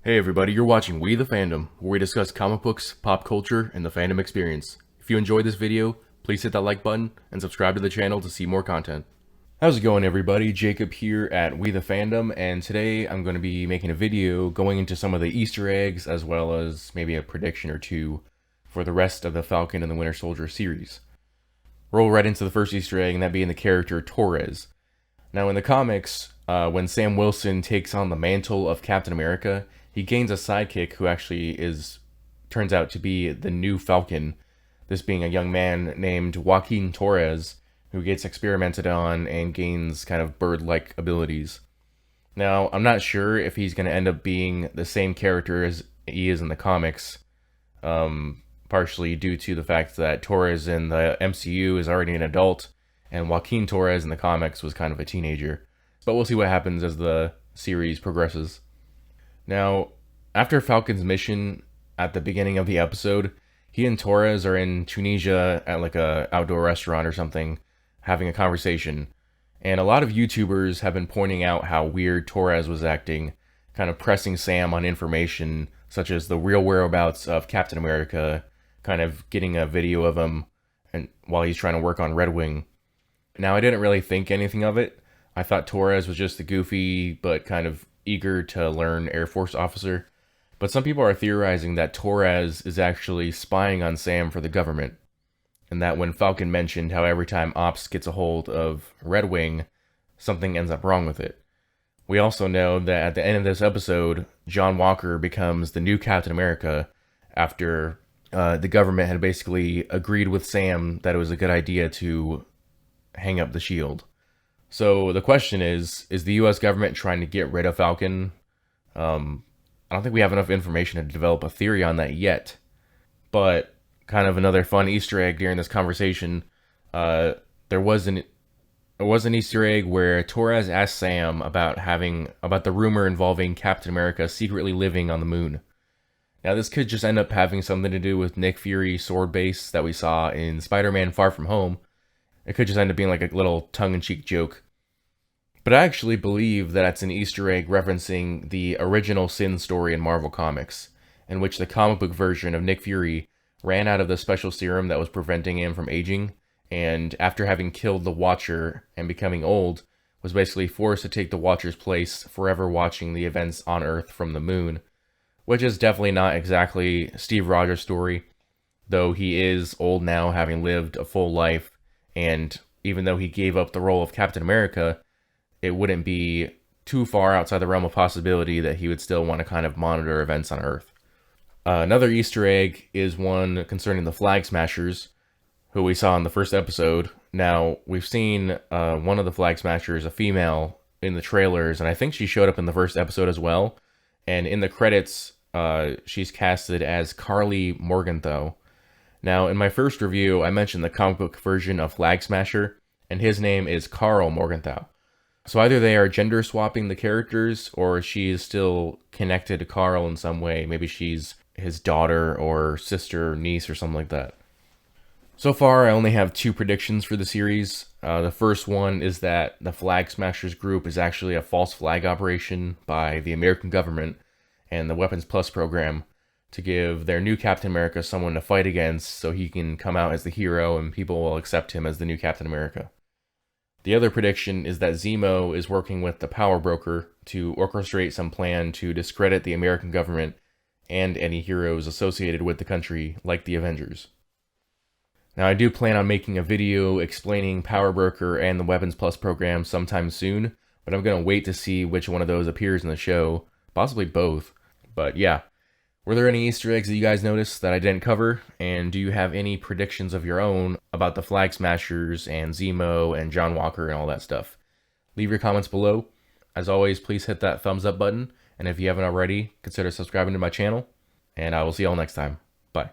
Hey everybody, you're watching We the Fandom, where we discuss comic books, pop culture, and the fandom experience. If you enjoyed this video, please hit that like button and subscribe to the channel to see more content. How's it going everybody? Jacob here at We the Fandom, and today I'm going to be making a video going into some of the Easter eggs as well as maybe a prediction or two for the rest of the Falcon and the Winter Soldier series. Roll right into the first Easter egg, and that being the character Torres. Now in the comics, when Sam Wilson takes on the mantle of Captain America, he gains a sidekick who actually turns out to be the new Falcon, this being a young man named Joaquin Torres, who gets experimented on and gains kind of bird-like abilities. Now, I'm not sure if he's going to end up being the same character as he is in the comics, partially due to the fact that Torres in the MCU is already an adult, and Joaquin Torres in the comics was kind of a teenager. But we'll see what happens as the series progresses. Now, after Falcon's mission at the beginning of the episode, he and Torres are in Tunisia at like a outdoor restaurant or something, having a conversation. And a lot of YouTubers have been pointing out how weird Torres was acting, kind of pressing Sam on information such as the real whereabouts of Captain America, kind of getting a video of him and while he's trying to work on Red Wing. Now, I didn't really think anything of it. I thought Torres was just a goofy but kind of eager to learn Air Force officer, but some people are theorizing that Torres is actually spying on Sam for the government, and that when Falcon mentioned how every time Ops gets a hold of Red Wing, something ends up wrong with it. We also know that at the end of this episode, John Walker becomes the new Captain America after the government had basically agreed with Sam that it was a good idea to hang up the shield. So the question is the US government trying to get rid of Falcon? I don't think we have enough information to develop a theory on that yet. But kind of another fun Easter egg during this conversation, there was an Easter egg where Torres asked Sam about the rumor involving Captain America secretly living on the moon. Now this could just end up having something to do with Nick Fury's sword base that we saw in Spider-Man Far From Home. It could just end up being like a little tongue-in-cheek joke. But I actually believe that it's an Easter egg referencing the original Sin story in Marvel Comics, in which the comic book version of Nick Fury ran out of the special serum that was preventing him from aging, and after having killed the Watcher and becoming old, was basically forced to take the Watcher's place, forever watching the events on Earth from the moon. Which is definitely not exactly Steve Rogers' story, though he is old now, having lived a full life, and even though he gave up the role of Captain America, it wouldn't be too far outside the realm of possibility that he would still want to kind of monitor events on Earth. Another Easter egg is one concerning the Flag Smashers, who we saw in the first episode. Now, we've seen one of the Flag Smashers, a female, in the trailers, and I think she showed up in the first episode as well. And in the credits, she's casted as Carly Morgenthau. Now, in my first review, I mentioned the comic book version of Flag Smasher, and his name is Carl Morgenthau. So either they are gender swapping the characters, or she is still connected to Carl in some way. Maybe she's his daughter or sister or niece or something like that. So far, I only have 2 predictions for the series. The first one is that the Flag Smashers group is actually a false flag operation by the American government and the Weapons Plus program to give their new Captain America someone to fight against so he can come out as the hero and people will accept him as the new Captain America. The other prediction is that Zemo is working with the Power Broker to orchestrate some plan to discredit the American government and any heroes associated with the country, like the Avengers. Now, I do plan on making a video explaining Power Broker and the Weapons Plus program sometime soon, but I'm going to wait to see which one of those appears in the show, possibly both. But yeah, were there any Easter eggs that you guys noticed that I didn't cover? And do you have any predictions of your own about the Flag Smashers and Zemo and John Walker and all that stuff? Leave your comments below. As always, please hit that thumbs up button. And if you haven't already, consider subscribing to my channel. And I will see y'all next time. Bye.